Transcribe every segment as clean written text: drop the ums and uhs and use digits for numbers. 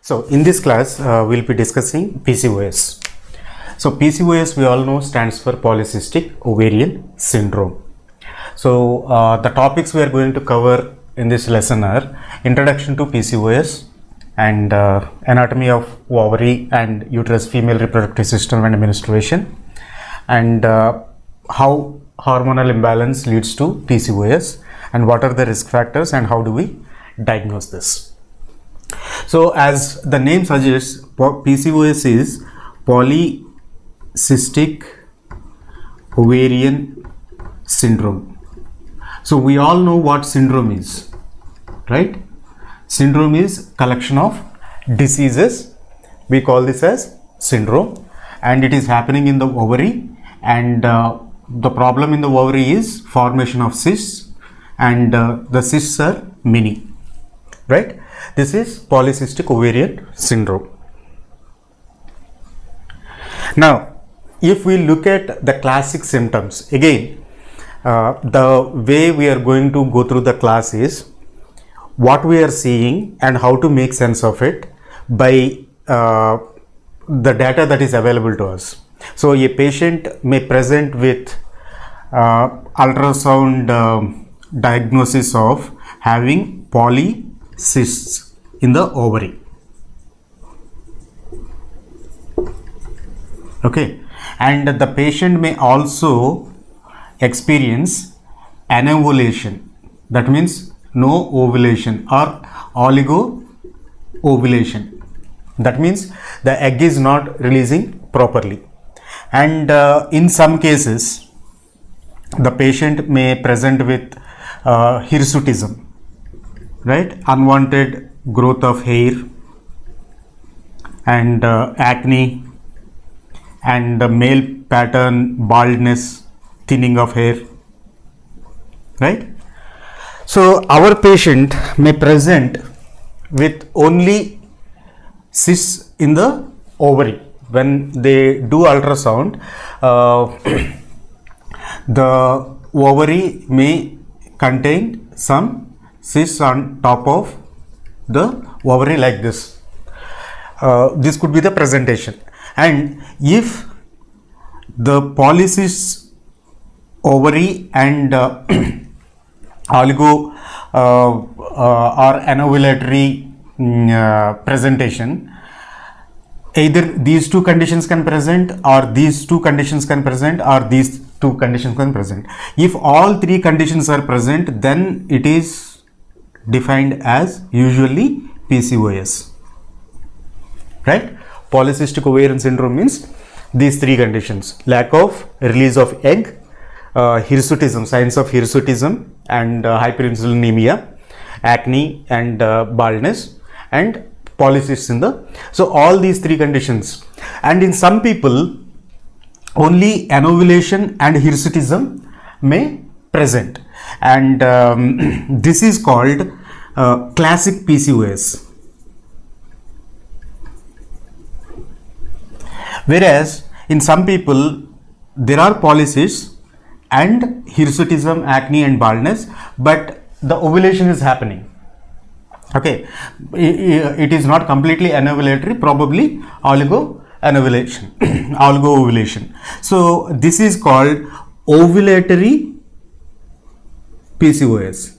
So in this class, we'll be discussing PCOS. So PCOS we all know stands for polycystic ovarian syndrome. So the topics we are going to cover in this lesson are introduction to PCOS and anatomy of ovary and uterus, female reproductive system and menstruation, and how hormonal imbalance leads to PCOS and what are the risk factors and how do we diagnose this. So as the name suggests, PCOS is polycystic ovarian syndrome. So we all know what syndrome is, right? Syndrome is collection of diseases. We call this as syndrome, and it is happening in the ovary, and the problem in the ovary is formation of cysts, and the cysts are many, right? This is polycystic ovarian syndrome. Now, if we look at the classic symptoms, again, the way we are going to go through the class is what we are seeing and how to make sense of it by the data that is available to us. So, a patient may present with ultrasound diagnosis of having polycysts in the ovary. Okay, and the patient may also experience anovulation, that means no ovulation, or oligo-ovulation, that means the egg is not releasing properly. And in some cases the patient may present with hirsutism, right, unwanted growth of hair, and acne, and male pattern baldness, thinning of hair, right? So our patient may present with only cysts in the ovary. When they do ultrasound, the ovary may contain some cysts on top of the ovary like this. This could be the presentation. And if the polycysts ovary and oligo or anovulatory presentation, either these two conditions can present, or these two conditions can present, or these two conditions can present. If all three conditions are present, then it is defined as usually PCOS, right? Polycystic ovarian syndrome means these three conditions: lack of release of egg, hirsutism, signs of hirsutism and hyperinsulinemia, acne and baldness, and polycysts in the, so all these three conditions. And in some people only anovulation and hirsutism may present, and this is called classic PCOS. Whereas in some people there are polycysts and hirsutism, acne and baldness, but the ovulation is happening. Okay, it is not completely anovulatory, probably oligo-ovulation. So this is called ovulatory PCOS.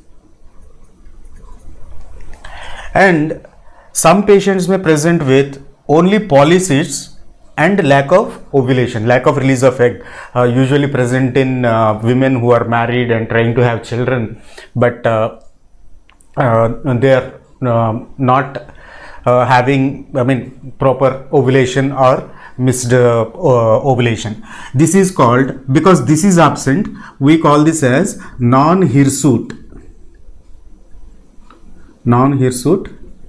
And some patients may present with only polycysts and lack of ovulation, lack of release of egg, usually present in women who are married and trying to have children, but they are not having, proper ovulation or missed ovulation. This is called, because this is absent, we call this as non-hirsute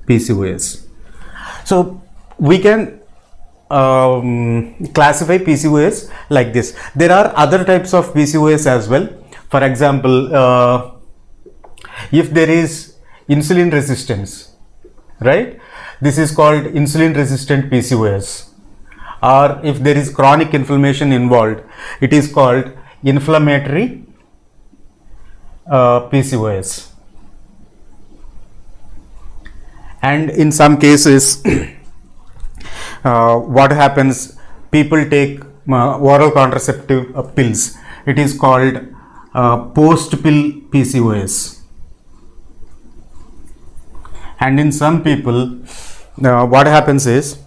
PCOS. So we can classify PCOS like this. There are other types of PCOS as well. For example, if there is insulin resistance, right, this is called insulin resistant PCOS. Or if there is chronic inflammation involved, it is called inflammatory PCOS. And in some cases, what happens, people take oral contraceptive pills. It is called post pill PCOS. And in some people, what happens is,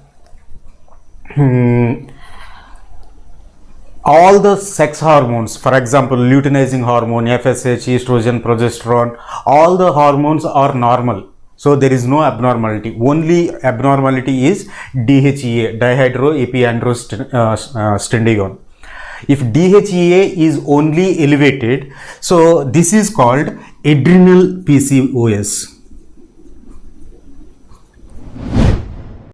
all the sex hormones, for example, luteinizing hormone, FSH, estrogen, progesterone, all the hormones are normal. So there is no abnormality. Only abnormality is DHEA, dihydroepiandrostenedione. If DHEA is only elevated, so this is called adrenal PCOS.